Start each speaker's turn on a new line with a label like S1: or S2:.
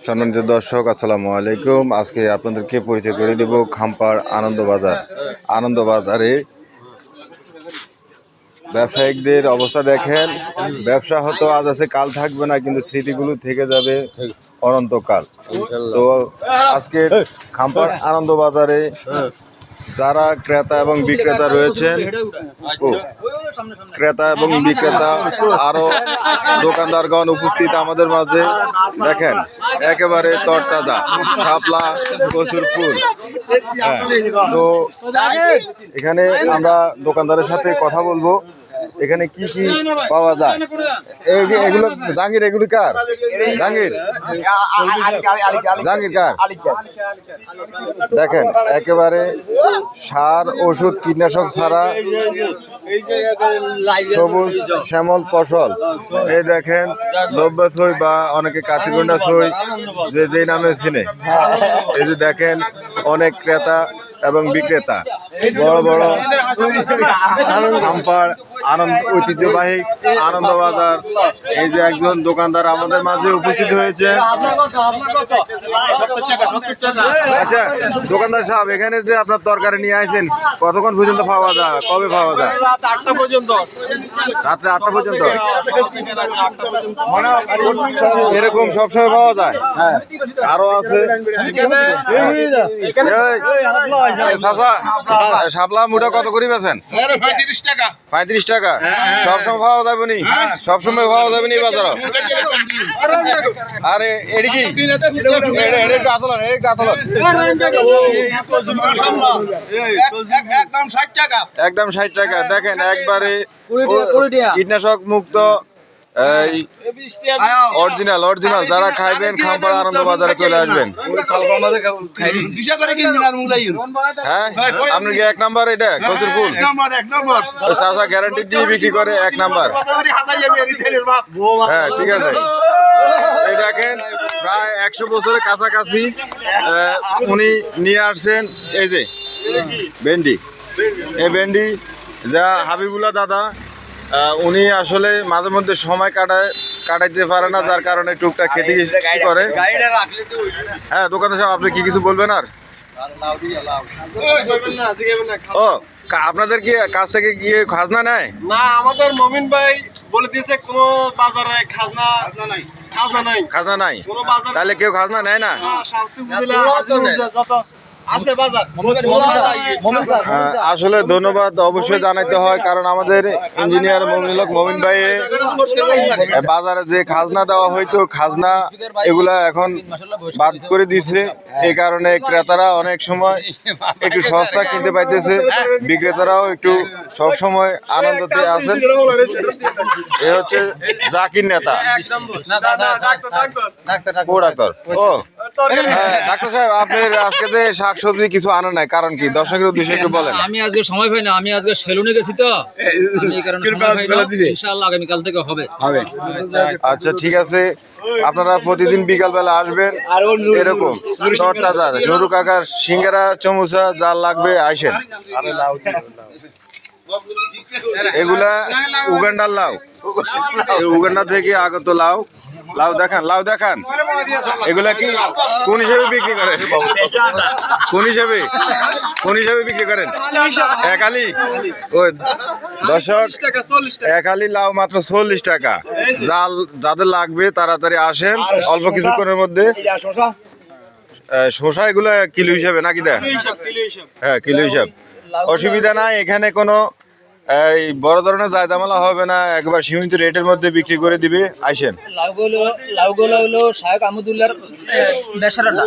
S1: সম্মানিত দর্শক, আসসালামু আলাইকুম। আজকে আপনাদেরকে পরিচয় করে দেব খাম্পাড় আনন্দবাজার। আনন্দবাজারে ব্যবসায়িকদের অবস্থা দেখেন। ব্যবসা হয়তো আজ আছে কাল থাকবে না, কিন্তু স্মৃতিগুলো থেকে যাবে অনন্তকাল। তো আজকে খাম্পাড় আনন্দবাজারে যারা ক্রেতা এবং বিক্রেতা রয়েছেন, ক্রেতা এবং বিক্রেতা আরো দোকানদারগণ উপস্থিত আমাদের মাঝে। দেখেন একেবারে তরতাজা শাপলা, কচুর ফুল। তো এখানে আমরা দোকানদারের সাথে কথা বলবো, এখানে কি কি পাওয়া যায়। এগুলো জাহাঙ্গীর, এগুলি কার? জাহাঙ্গীর জাহাঙ্গীর কার? দেখেন একেবারে সার ওষুধ কীটনাশক ছাড়া সবুজ শ্যামল ফসল। এই দেখেন লব্বা ছই বা অনেকে কাতিগন্ডা ছই যে নামে চিনে। এই যে দেখেন অনেক ক্রেতা এবং বিক্রেতা, বড় বড় খাম্পাড় ঐতিহ্যবাহী আনন্দবাজার। এই যে একজন দোকানদার আমাদের মাঝে উপস্থিত হয়েছে। আচ্ছা দোকানদার সাহেব, এখানে যে আপনার তরকারি নিয়ে আসেন কতক্ষণ পর্যন্ত পাওয়া যায়, কবে পাওয়া যায়?
S2: রাত 8টা পর্যন্ত।
S1: রাত্রে 8টা পর্যন্ত এরকম সবসময় পাওয়া যায়? আরো আছে শাপলা মুটা কত করে বেছেন?
S2: 35 টাকা।
S1: 35 টাকা। সবসময় পাওয়া যাবে নি? সবসময় পাওয়া যাবে নি বাজারে? আরে এটি কি একদম 60 টাকা। দেখেন একবারে কীটনাশক মুক্ত অরিজিনাল যারা খাইবেন খাম্পাড় আনন্দবাজারে চলে আসবেন। হ্যাঁ আপনার কি 1 নাম্বার? এটা কচুর ফুল চাচা গ্যারান্টি দিয়ে বিক্রি করে 1 নাম্বার। হ্যাঁ ঠিক আছে। এই দেখেন প্রায় 100 বছরের কাছাকাছি উনি নিয়ে আসছেন। এই যে ভেন্ডি, এই ভেন্ডি যা হাবিবুল্লাহ দাদা, উনি আসলে মাঝে মধ্যে সময় কাটাইতে পারে না, যার কারণে টুকটাক খেতে করে। হ্যাঁ দোকানদার সাহেব, আপনি কি কিছু বলবেন? আর ও আপনাদের কি কাছ থেকে গিয়ে খাজনা নেয়?
S2: না, আমাদের মমিন ভাই বলে দিয়েছে কোনো বাজারে খাজনা নাই।
S1: তাহলে কেউ খাজনা নেয় না? আসলে ধন্যবাদ অবশ্যই জানাইতে হয়, কারণ আমাদের ইঞ্জিনিয়ার মমিন ভাই বাজারে যে খাজনা দেওয়া হয়তো খাজনা এগুলা এখন বাদ করে দিছে। এই কারণে ক্রেতারা অনেক সময় একটু সস্তা কিনতে পাইতেছে, বিক্রেতারাও একটু সব সময় আনন্দতে আছেন। এ হচ্ছে জাকির নেতা ও ডাক্তার। ও হ্যাঁ ডাক্তার সাহেব, আপনার আজকে যে শাকসবজি কিছু আনা নাই, কারণ কি? দর্শকের উদ্দেশ্যে একটু বলেন।
S3: আমি আজকে সময় পাই না, আমি আজকে সেলুনে গেছি, তো আমি এই কারণে সময় পাই না। ইনশাআল্লাহ আগামী কাল থেকে হবে।
S1: আচ্ছা ঠিক আছে, আপনারা প্রতিদিন বিকাল বেলা আসবেন। এরকম তরতাজা ঝরু কাকার সিঙ্গারা চমুচা যা লাগবে আইসেন। এগুলা উগান্ডার লাউ, উগান্ডা থেকে আগত লাউ দেখান। এগুলা কি কোন হিসেবে বিক্রি করেন? কোন হিসেবে বিক্রি করেন? একালি। ও দর্শক, একালি লাউ মাত্র 40 টাকা। যাদের লাগবে তাড়াতাড়ি আসেন অল্প কিছুক্ষণের মধ্যে। শসা এগুলা কিলো হিসাবে নাকি দেন? হ্যাঁ কিলো হিসাব, অসুবিধা নাই। এখানে কোনো এই বড় ধরনের জায়দামালা হবে না, একবার সীমিত রেটের মধ্যে বিক্রি করে দিবে। আইসেন।
S3: লাউগুলো হলো শাহেক আহমদুল্লাহর বেচারাটা।